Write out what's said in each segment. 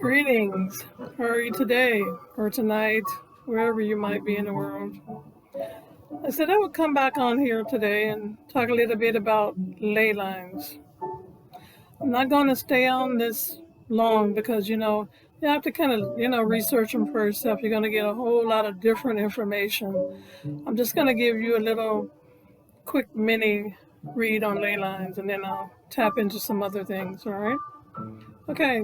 Greetings. How are you today or tonight, wherever you might be in the world? I said I would come back on here today and talk a little bit about ley lines. I'm not going to stay on this long because, you have to kind of, research them for yourself. You're going to get a whole lot of different information. I'm just going to give you a little quick mini read on ley lines and then I'll tap into some other things, all right? Okay.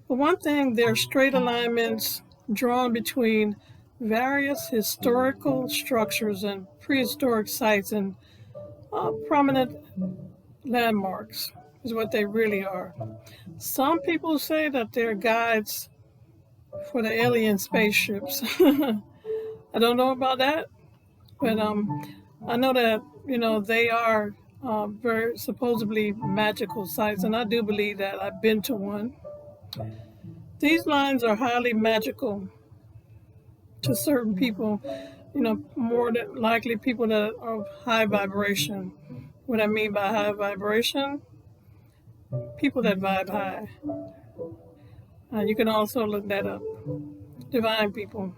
For one thing, they're straight alignments drawn between various historical structures and prehistoric sites and prominent landmarks, is what they really are. Some people say that they're guides for the alien spaceships. I don't know about that, but I know that, they are very supposedly magical sites, and I do believe that. I've been to one. These lines are highly magical to certain people, more than likely people that are of high vibration. What I mean by high vibration, people that vibe high. You can also look that up. Divine people.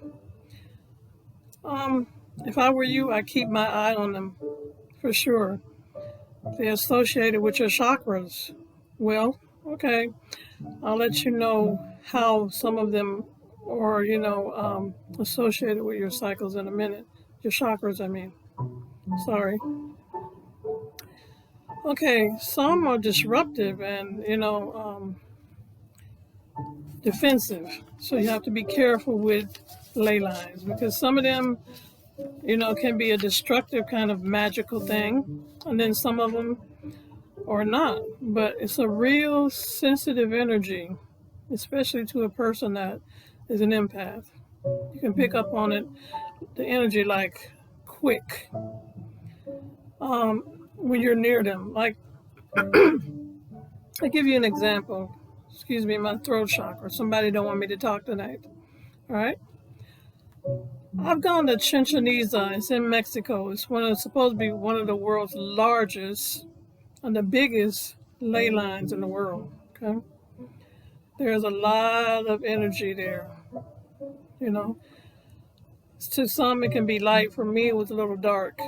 If I were you, I'd keep my eye on them for sure. They're associated with your chakras. Well, okay, I'll let you know how some of them are, associated with your cycles in a minute. Your chakras, I mean. Sorry. Okay, some are disruptive and, defensive. So you have to be careful with ley lines because some of them, can be a destructive kind of magical thing. And then some of them are not. But it's a real sensitive energy, especially to a person that is an empath. You can pick up on it, the energy, like quick. When you're near them. Like, I'll give you an example. Excuse me, my throat chakra. Somebody don't want me to talk tonight. All right? I've gone to Chichen Itza. It's in Mexico. It's supposed to be one of the world's largest and the biggest ley lines in the world. Okay? There's a lot of energy there. To some it can be light. For me, it was a little dark.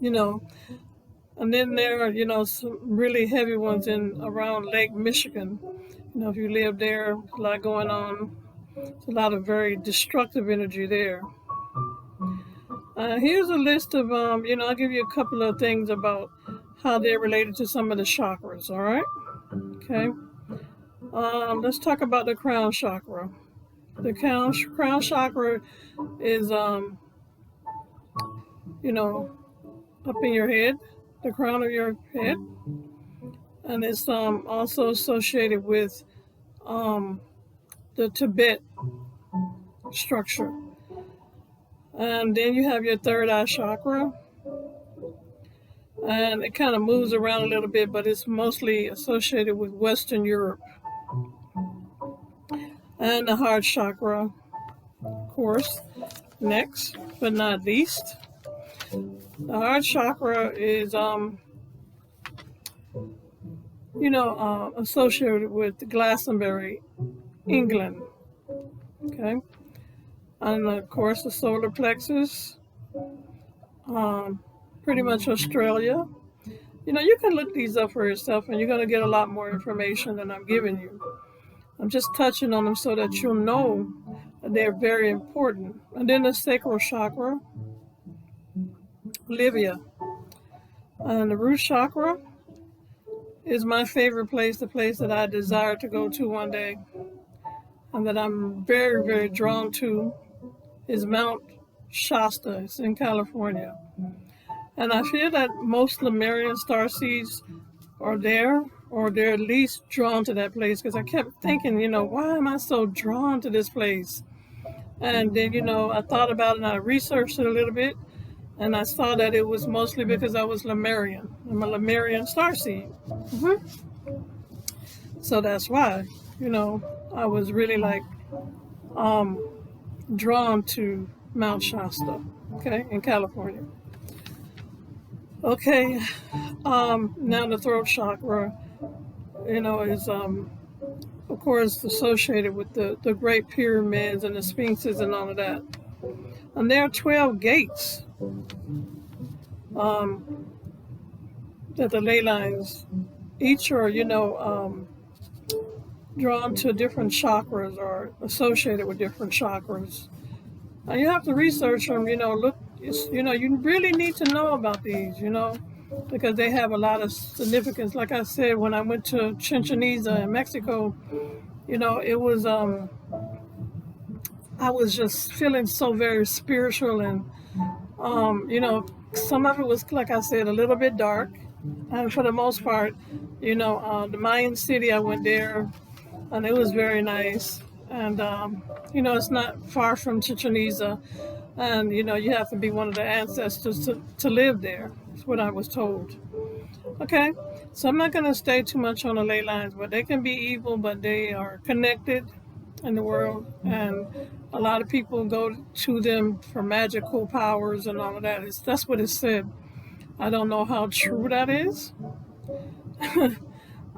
And then there are, some really heavy ones in around Lake Michigan. If you live there, a lot going on. It's a lot of very destructive energy there. Here's a list of, I'll give you a couple of things about how they're related to some of the chakras, all right? Okay. Let's talk about the crown chakra. The crown chakra is, up in your head, the crown of your head. And it's also associated with the Tibet structure. And then you have your third eye chakra. And it kind of moves around a little bit, but it's mostly associated with Western Europe. And the heart chakra, of course, next but not least. The heart chakra is, associated with Glastonbury, England. Okay. And of course, the solar plexus, pretty much Australia. You can look these up for yourself and you're going to get a lot more information than I'm giving you. I'm just touching on them so that you'll know that they're very important. And then the sacral chakra, Libya. And the root chakra is my favorite place, the place that I desire to go to one day. And that I'm very, very drawn to is Mount Shasta. It's in California. And I feel that most Lemurian starseeds are there, or they're at least drawn to that place, because I kept thinking, why am I so drawn to this place? And then, I thought about it and I researched it a little bit, and I saw that it was mostly because I was Lemurian. I'm a Lemurian starseed. So that's why, I was really drawn to Mount Shasta, okay, in California. Okay, now the throat chakra. is of course associated with the Great Pyramids and the Sphinxes and all of that. And there are 12 gates um, that the ley lines each are, drawn to different chakras or associated with different chakras. And you have to research them, look, you really need to know about these, because they have a lot of significance. Like I said, when I went to Chichen Itza in Mexico, it was, I was just feeling so very spiritual and, some of it was, like I said, a little bit dark. And for the most part, the Mayan city, I went there and it was very nice. And, it's not far from Chichen Itza. And, you have to be one of the ancestors to live there. That's what I was told. Okay, so I'm not going to stay too much on the ley lines, but they can be evil, but they are connected in the world. And a lot of people go to them for magical powers and all of that. That's what it said. I don't know how true that is.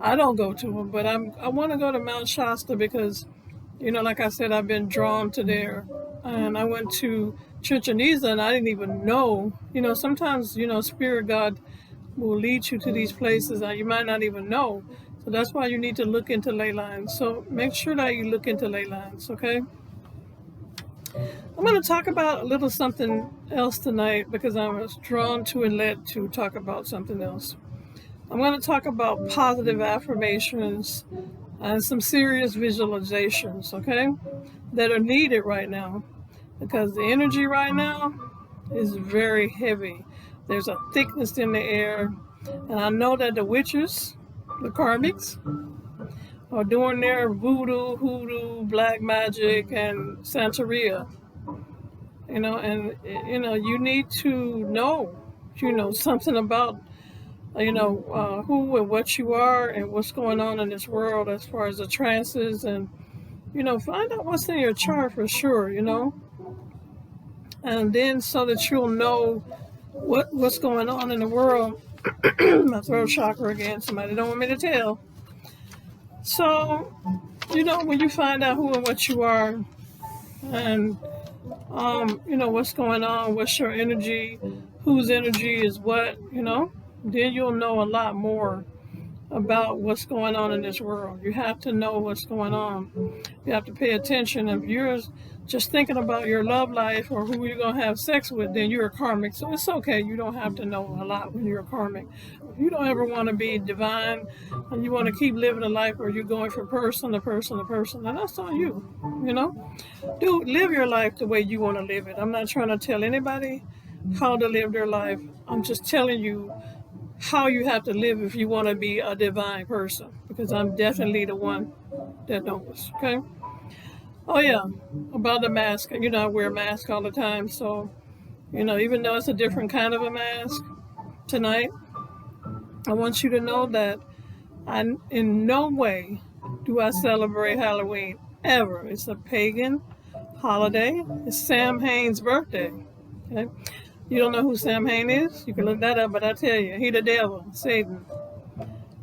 I don't go to them, but I want to go to Mount Shasta because, like I said, I've been drawn to there. And I went to Chichen Itza and I didn't even know. Sometimes, Spirit God will lead you to these places that you might not even know. So that's why you need to look into ley lines. So make sure that you look into ley lines, okay? I'm going to talk about a little something else tonight because I was drawn to and led to talk about something else. I'm going to talk about positive affirmations and some serious visualizations, okay, that are needed right now because the energy right now is very heavy. There's a thickness in the air, and I know that the witches, the karmics, are doing their voodoo, hoodoo, black magic, and Santeria. And you need to know, something about, who and what you are and what's going on in this world as far as the trances, and find out what's in your chart for sure, and then so that you'll know what's going on in the world. My throat chakra again. Somebody don't want me to tell. So, when you find out who and what you are, and what's going on, what's your energy, whose energy is what, then you'll know a lot more about what's going on in this world. You have to know what's going on. You have to pay attention. If you're just thinking about your love life or who you're going to have sex with, then you're a karmic. So it's okay. You don't have to know a lot when you're a karmic. If you don't ever want to be divine and you want to keep living a life where you're going from person to person to person, then that's on you, Dude, live your life the way you want to live it. I'm not trying to tell anybody how to live their life. I'm just telling you how you have to live if you want to be a divine person, because I'm definitely the one that knows, okay? Oh yeah, about the mask. I wear a mask all the time, so, even though it's a different kind of a mask tonight, I want you to know that in no way do I celebrate Halloween, ever. It's a pagan holiday. It's Sam Hain's birthday, okay? You don't know who Sam Hain is? You can look that up, but I tell you, he the devil, Satan.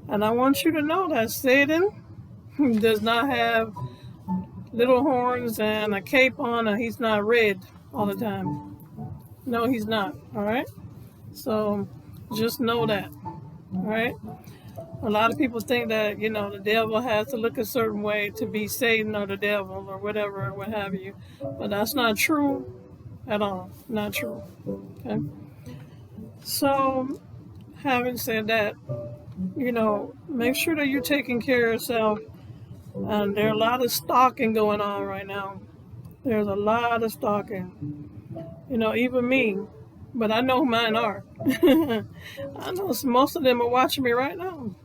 And I want you to know that Satan does not have little horns and a cape on, and he's not red all the time. No, he's not, all right? So just know that, all right? A lot of people think that, the devil has to look a certain way to be Satan or the devil or whatever, or what have you. But that's not true at all. Not true. Okay? So, having said that, make sure that you're taking care of yourself. And there's a lot of stalking going on right now. There's a lot of stalking. Even me. But I know who mine are. I know most of them are watching me right now.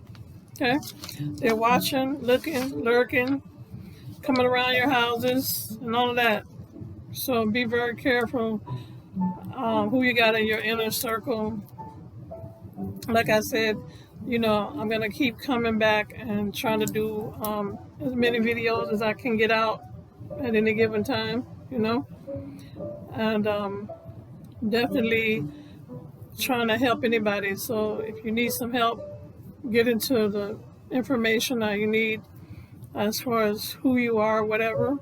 Okay? They're watching, looking, lurking, coming around your houses, and all of that. So be very careful who you got in your inner circle. Like I said, I'm going to keep coming back and trying to do as many videos as I can get out at any given time, and definitely trying to help anybody. So if you need some help, get into the information that you need as far as who you are, whatever,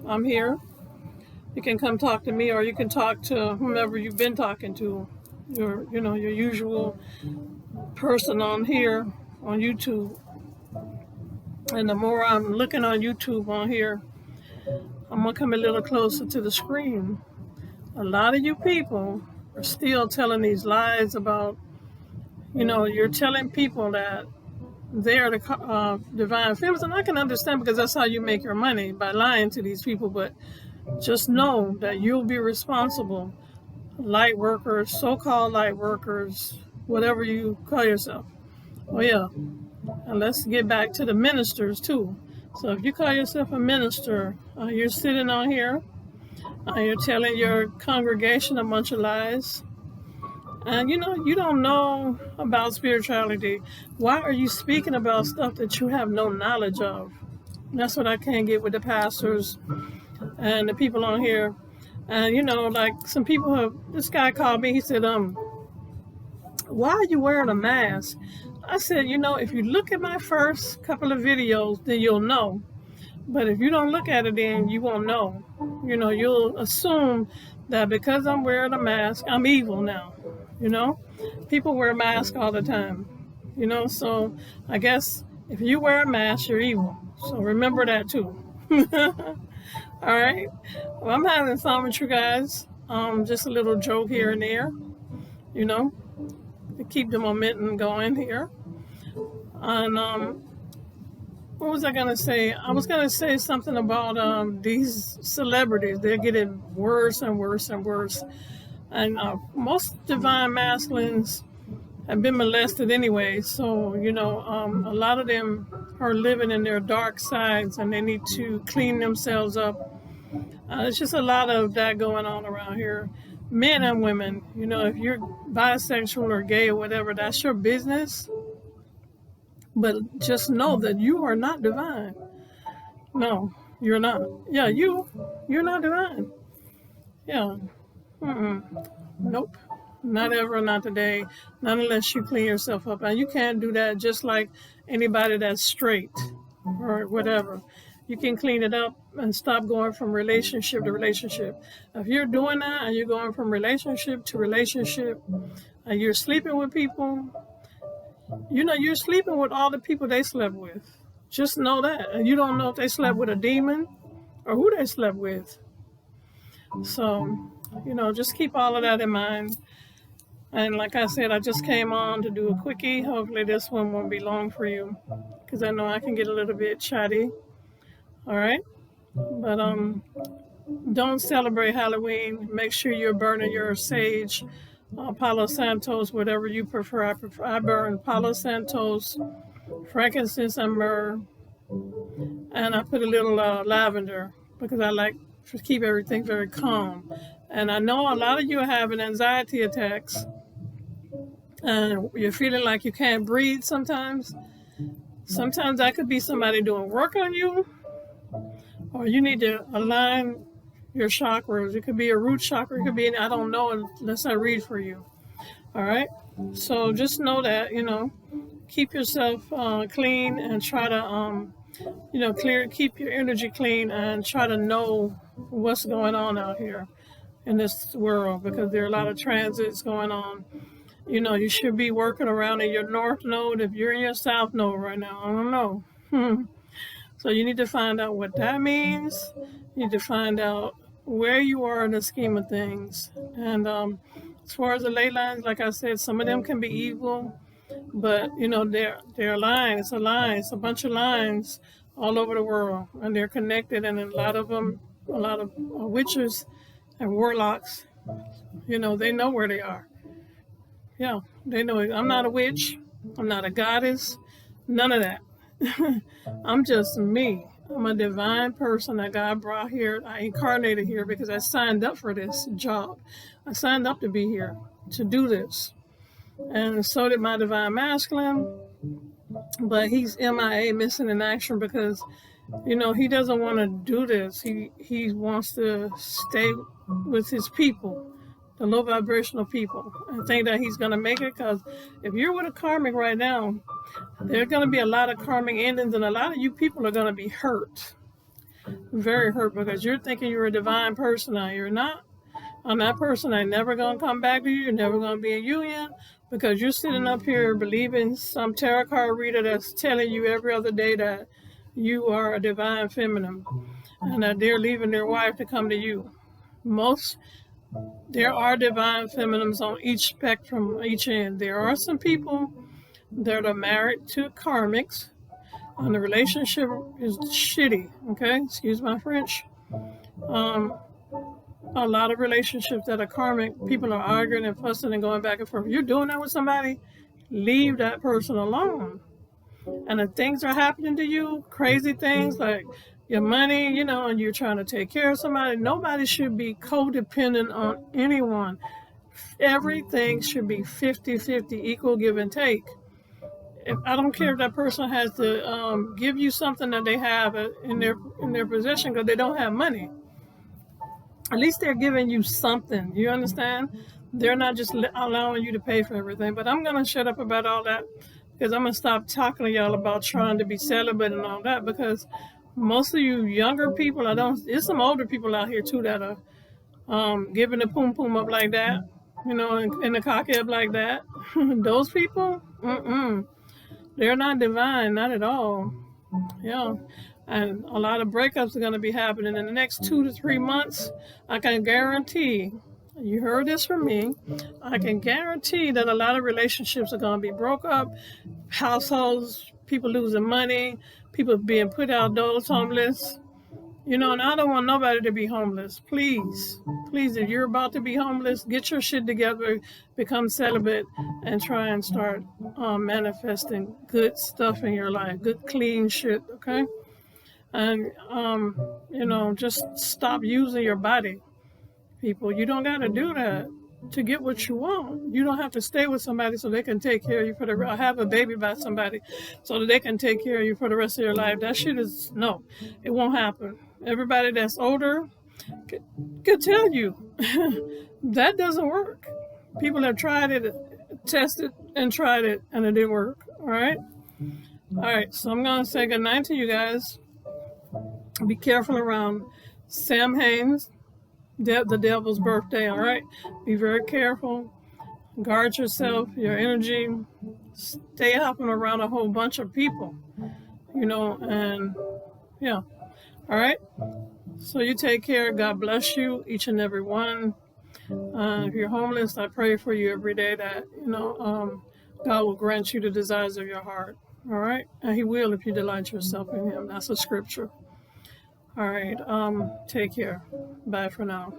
I'm here. You can come talk to me, or you can talk to whomever you've been talking to, your usual person on here on YouTube. And the more I'm looking on YouTube on here, I'm gonna come a little closer to the screen. A lot of you people are still telling these lies about, you're telling people that they're the divine females, and I can understand because that's how you make your money, by lying to these people. But just know that you'll be responsible. Light workers, so-called light workers, whatever you call yourself. Oh yeah, and let's get back to the ministers too. So if you call yourself a minister, you're sitting on here, you're telling your congregation a bunch of lies, and you don't know about spirituality. Why are you speaking about stuff that you have no knowledge of? That's what I can't get with the pastors and the people on here. And like some people this guy called me, he said, why are you wearing a mask? I said, if you look at my first couple of videos, then you'll know. But if you don't look at it, then you won't know. You'll assume that because I'm wearing a mask, I'm evil now. People wear masks all the time. So I guess if you wear a mask, you're evil. So remember that too. All right. Well, I'm having fun with you guys. Just a little joke here and there, to keep the momentum going here. And what was I gonna say? I was gonna say something about these celebrities. They're getting worse and worse and worse. And most divine masculines have been molested anyway. So a lot of them are living in their dark sides, and they need to clean themselves up. It's just a lot of that going on around here. Men and women, if you're bisexual or gay or whatever, that's your business. But just know that you are not divine. No, you're not. Yeah, you're not divine. Yeah. Nope. Not ever, not today. Not unless you clean yourself up. And you can't do that just like anybody that's straight or whatever. You can clean it up and stop going from relationship to relationship. If you're doing that and you're going from relationship to relationship and you're sleeping with people, you're sleeping with all the people they slept with. Just know that. And you don't know if they slept with a demon or who they slept with. So, just keep all of that in mind. And like I said, I just came on to do a quickie. Hopefully this one won't be long for you, because I know I can get a little bit chatty. All right? But don't celebrate Halloween. Make sure you're burning your sage, Palo Santos, whatever you prefer. I burn Palo Santos, frankincense, and myrrh. And I put a little lavender because I like to keep everything very calm. And I know a lot of you are having anxiety attacks, and you're feeling like you can't breathe sometimes. Sometimes that could be somebody doing work on you, or you need to align your chakras. It could be a root chakra. It could be, I don't know unless I read for you. All right? So just know that, keep yourself clean and try to, keep your energy clean and try to know what's going on out here in this world, because there are a lot of transits going on. You should be working around in your north node if you're in your south node right now. I don't know. So you need to find out what that means. You need to find out where you are in the scheme of things. And as far as the ley lines, like I said, some of them can be evil, but they're lines. It's a line. It's a bunch of lines all over the world, and they're connected. And a lot of witches and warlocks, they know where they are. Yeah, they know it. I'm not a witch. I'm not a goddess. None of that. I'm just me. I'm a divine person that God brought here. I incarnated here because I signed up for this job. I signed up to be here to do this. And so did my divine masculine. But he's MIA, missing in action, because, he doesn't want to do this. He wants to stay with his people. the low vibrational people, and think that he's going to make it. Because if you're with a karmic right now, there's going to be a lot of karmic endings, and a lot of you people are going to be hurt, very hurt, because you're thinking you're a divine person. Now you're not. And that person ain't never going to come back to you. You're never going to be in union, because you're sitting up here believing some tarot card reader that's telling you every other day that you are a divine feminine and that they're leaving their wife to come to you. There are divine feminines on each spectrum, each end. There are some people that are married to karmics, and the relationship is shitty, okay? Excuse my French. A lot of relationships that are karmic, people are arguing and fussing and going back and forth. You're doing that with somebody, leave that person alone. And if things are happening to you, crazy things like your money, and you're trying to take care of somebody, nobody should be codependent on anyone. Everything should be 50-50, equal give and take. I don't care if that person has to give you something that they have in their possession because they don't have money. At least they're giving you something. You understand? They're not just allowing you to pay for everything. But I'm going to shut up about all that, because I'm going to stop talking to y'all about trying to be celibate and all that, because most of you younger people, there's some older people out here too that are giving the poom poom up like that, and the cocky up like that. Those people, they're not divine, not at all. Yeah. And a lot of breakups are going to be happening in the next 2 to 3 months. I can guarantee, you heard this from me, I can guarantee that a lot of relationships are going to be broke up, households, people losing money, people being put outdoors homeless. And I don't want nobody to be homeless. Please, if you're about to be homeless, get your shit together, become celibate, and try and start manifesting good stuff in your life, good, clean shit, okay? And, just stop using your body, people. You don't got to do that to get what you want. You don't have to stay with somebody so they can take care of you or have a baby by somebody so that they can take care of you for the rest of your life. That shit is, no, it won't happen. Everybody that's older could tell you that doesn't work. People have tried it, tested and tried it, and it didn't work. All right, so I'm going to say good night to you guys. Be careful around Sam Haines, the devil's birthday, all right? Be very careful. Guard yourself, your energy. Stay hopping around a whole bunch of people, and yeah. All right? So you take care. God bless you, each and every one. If you're homeless, I pray for you every day that, God will grant you the desires of your heart. All right? And he will if you delight yourself in him. That's a scripture. All right. Take care. Bye for now.